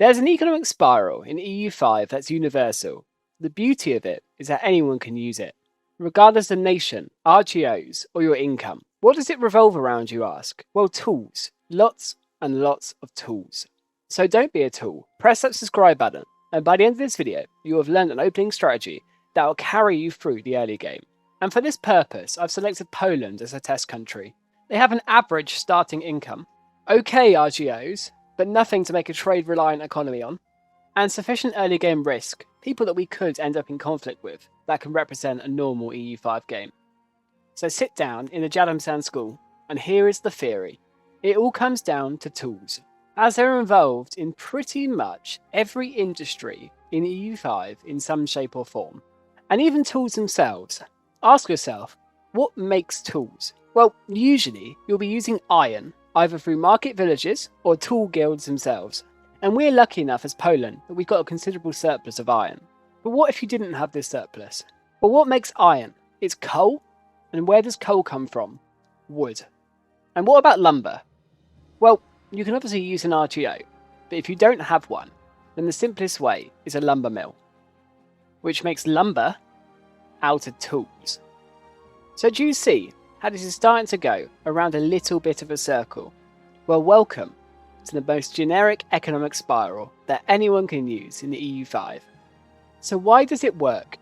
There's an economic spiral in EU5 that's universal. The beauty of it is that anyone can use it, regardless of nation, RGOs, or your income. What does it revolve around, you ask? Well, tools. Lots and lots of tools. So don't be a tool. Press that subscribe button, and by the end of this video, you will have learned an opening strategy that will carry you through the early game. And for this purpose, I've selected Poland as a test country. They have an average starting income, okay RGOs, but nothing to make a trade-reliant economy on, and sufficient early game risk, people that we could end up in conflict with, that can represent a normal EU5 game. So sit down in the Jadamsan school, and here is the theory. It all comes down to tools, as they're involved in pretty much every industry in EU5 in some shape or form. And even tools themselves. Ask yourself, what makes tools? Well, usually you'll be using iron, either through market villages or tool guilds themselves. And we're lucky enough as Poland that we've got a considerable surplus of iron. But what if you didn't have this surplus? Well, what makes iron? It's coal. And where does coal come from? Wood. And what about lumber? Well, you can obviously use an RGO, but if you don't have one, then the simplest way is a lumber mill, which makes lumber out of tools. So do you see how this is starting to go around a little bit of a circle? Well, welcome to the most generic economic spiral that anyone can use in the EU5. So why does it work?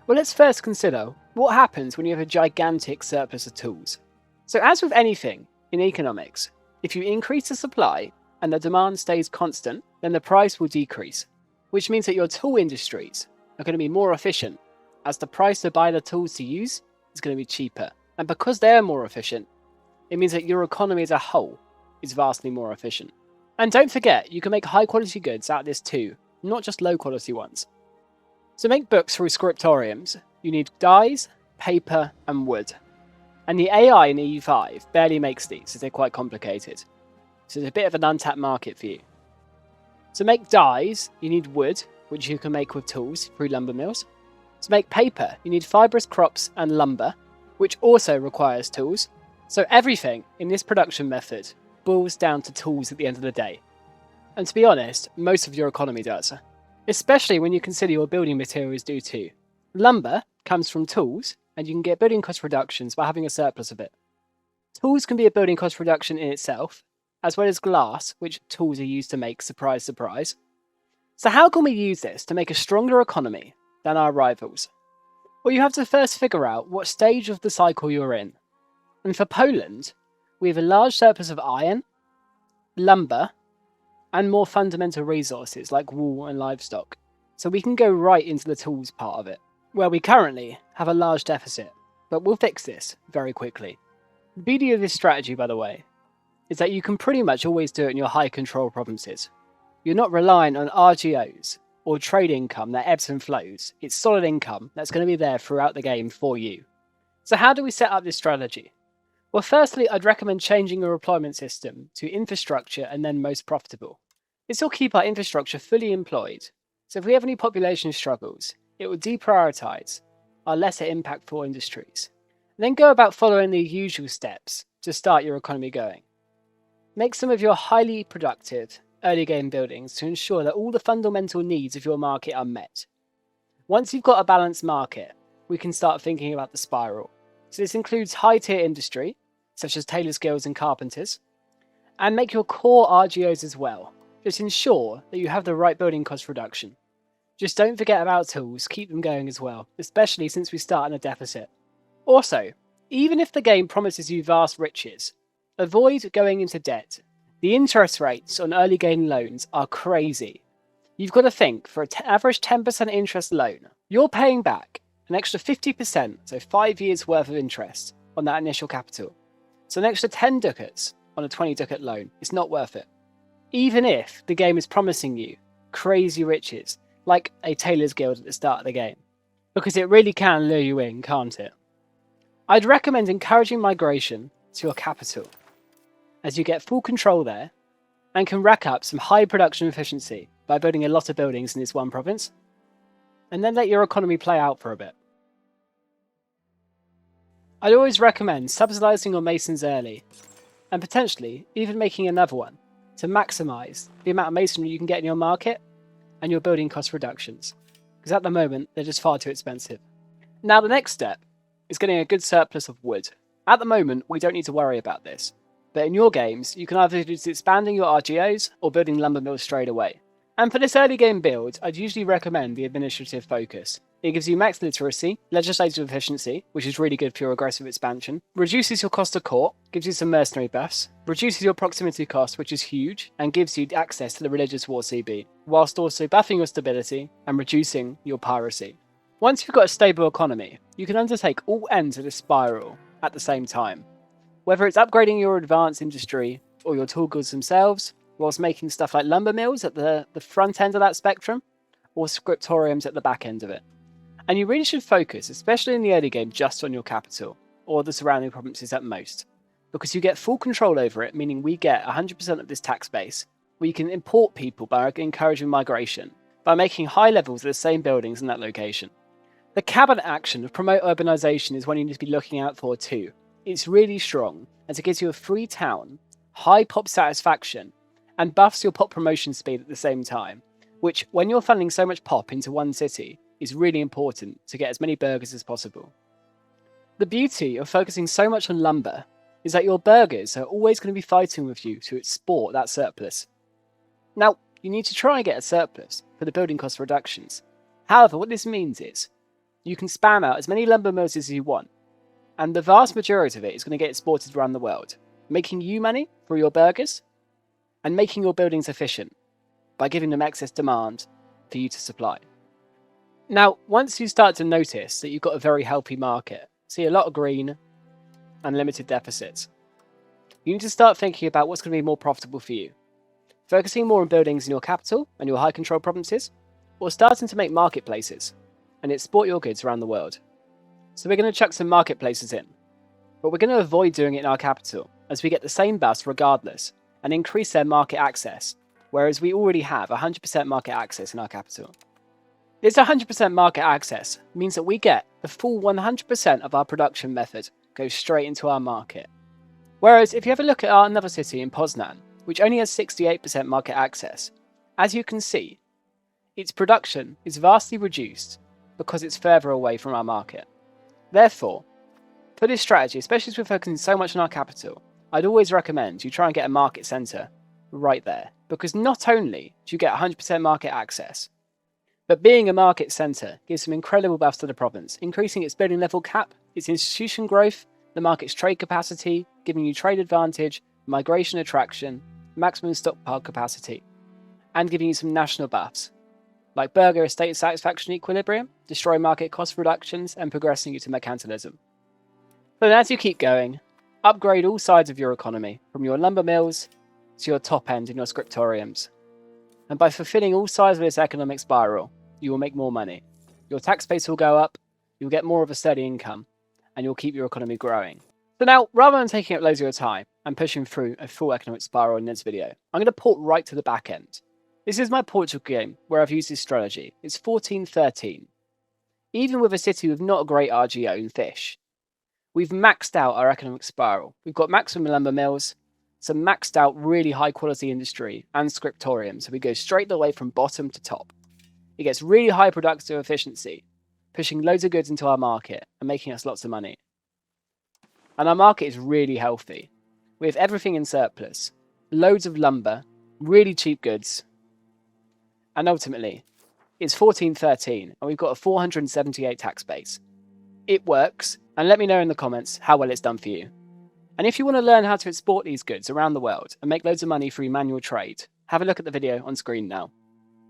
Well, let's first consider what happens when you have a gigantic surplus of tools. So as with anything in economics, if you increase the supply and the demand stays constant, then the price will decrease, which means that your tool industries are going to be more efficient, as the price to buy the tools to use is going to be cheaper. And because they're more efficient, it means that your economy as a whole is vastly more efficient. And don't forget, you can make high quality goods out of this too, not just low quality ones. To make books through scriptoriums, you need dyes, paper, and wood. And the AI in EU5 barely makes these, as they're quite complicated. So there's a bit of an untapped market for you. To make dyes, you need wood, which you can make with tools through lumber mills. To make paper, you need fibrous crops and lumber, which also requires tools. So everything in this production method boils down to tools at the end of the day. And to be honest, most of your economy does. Especially when you consider your building materials do too. Lumber comes from tools, and you can get building cost reductions by having a surplus of it. Tools can be a building cost reduction in itself, as well as glass, which tools are used to make, surprise, surprise. So how can we use this to make a stronger economy than our rivals? Well, you have to first figure out what stage of the cycle you're in. And for Poland, we have a large surplus of iron, lumber, and more fundamental resources like wool and livestock. So we can go right into the tools part of it, where we currently have a large deficit, but we'll fix this very quickly. The beauty of this strategy, by the way, is that you can pretty much always do it in your high control provinces. You're not relying on RGOs or trade income that ebbs and flows. It's solid income that's going to be there throughout the game for you. So how do we set up this strategy? Well, firstly, I'd recommend changing your employment system to infrastructure and then most profitable. This will keep our infrastructure fully employed. So if we have any population struggles, it will deprioritize our lesser impactful industries. And then go about following the usual steps to start your economy going. Make some of your highly productive early game buildings to ensure that all the fundamental needs of your market are met. Once you've got a balanced market, we can start thinking about the spiral. So this includes high tier industry, such as tailors guilds and carpenters, and make your core RGOs as well. Just ensure that you have the right building cost reduction. Just don't forget about tools, keep them going as well, especially since we start in a deficit. Also, even if the game promises you vast riches, avoid going into debt. The interest rates on early game loans are crazy. You've got to think, for an average 10% interest loan, you're paying back an extra 50%, so 5 years worth of interest on that initial capital. So an extra 10 ducats on a 20 ducat loan is not worth it. Even if the game is promising you crazy riches, like a tailor's guild at the start of the game. Because it really can lure you in, can't it? I'd recommend encouraging migration to your capital, as you get full control there and can rack up some high production efficiency by building a lot of buildings in this one province, and then let your economy play out for a bit. I'd always recommend subsidising your masons early, and potentially even making another one, to maximise the amount of masonry you can get in your market and your building cost reductions, because at the moment they're just far too expensive. Now the next step is getting a good surplus of wood. At the moment we don't need to worry about this, but in your games you can either just expanding your RGOs or building lumber mills straight away. And for this early game build, I'd usually recommend the administrative focus. It gives you max literacy, legislative efficiency, which is really good for your aggressive expansion, reduces your cost of court, gives you some mercenary buffs, reduces your proximity cost, which is huge, and gives you access to the religious war CB, whilst also buffing your stability and reducing your piracy. Once you've got a stable economy, you can undertake all ends of this spiral at the same time. Whether it's upgrading your advanced industry or your tool goods themselves, whilst making stuff like lumber mills at the front end of that spectrum, or scriptoriums at the back end of it. And you really should focus, especially in the early game, just on your capital, or the surrounding provinces at most, because you get full control over it, meaning we get 100% of this tax base. We can import people by encouraging migration, by making high levels of the same buildings in that location. The cabinet action of promote urbanisation is one you need to be looking out for too. It's really strong, as it gives you a free town, high pop satisfaction, and buffs your pop promotion speed at the same time, which, when you're funneling so much pop into one city, is really important to get as many burghers as possible. The beauty of focusing so much on lumber is that your burghers are always going to be fighting with you to export that surplus. Now, you need to try and get a surplus for the building cost reductions. However, what this means is, you can spam out as many lumber mills as you want, and the vast majority of it is going to get exported around the world, making you money for your burghers, and making your buildings efficient by giving them excess demand for you to supply. Now, once you start to notice that you've got a very healthy market, see a lot of green and limited deficits, you need to start thinking about what's going to be more profitable for you. Focusing more on buildings in your capital and your high control provinces, or starting to make marketplaces and export your goods around the world. So we're going to chuck some marketplaces in, but we're going to avoid doing it in our capital, as we get the same buffs regardless, and increase their market access, whereas we already have 100% market access in our capital. This 100% market access means that we get the full 100% of our production method goes straight into our market. Whereas if you have a look at another city in Poznan, which only has 68% market access, as you can see, its production is vastly reduced because it's further away from our market. Therefore, for this strategy, especially as we're focusing so much on our capital, I'd always recommend you try and get a market centre right there, because not only do you get 100% market access, but being a market centre gives some incredible buffs to the province, increasing its building level cap, its institution growth, the market's trade capacity, giving you trade advantage, migration attraction, maximum stockpile capacity, and giving you some national buffs, like burger estate satisfaction equilibrium, destroy market cost reductions, and progressing you to mercantilism. But as you keep going, upgrade all sides of your economy, from your lumber mills to your top end in your scriptoriums. And by fulfilling all sides of this economic spiral, you will make more money. Your tax base will go up, you'll get more of a steady income, and you'll keep your economy growing. So now, rather than taking up loads of your time and pushing through a full economic spiral in this video, I'm going to port right to the back end. This is my Portugal game where I've used this strategy. It's 1413. Even with a city with not a great RGO in fish, we've maxed out our economic spiral. We've got maximum lumber mills, some maxed out really high quality industry, and scriptorium, so we go straight away from bottom to top. It gets really high productive efficiency, pushing loads of goods into our market and making us lots of money. And our market is really healthy. We have everything in surplus, loads of lumber, really cheap goods, and ultimately, it's 1413 and we've got a 478 tax base. It works, and let me know in the comments how well it's done for you. And if you want to learn how to export these goods around the world and make loads of money through manual trade, have a look at the video on screen now.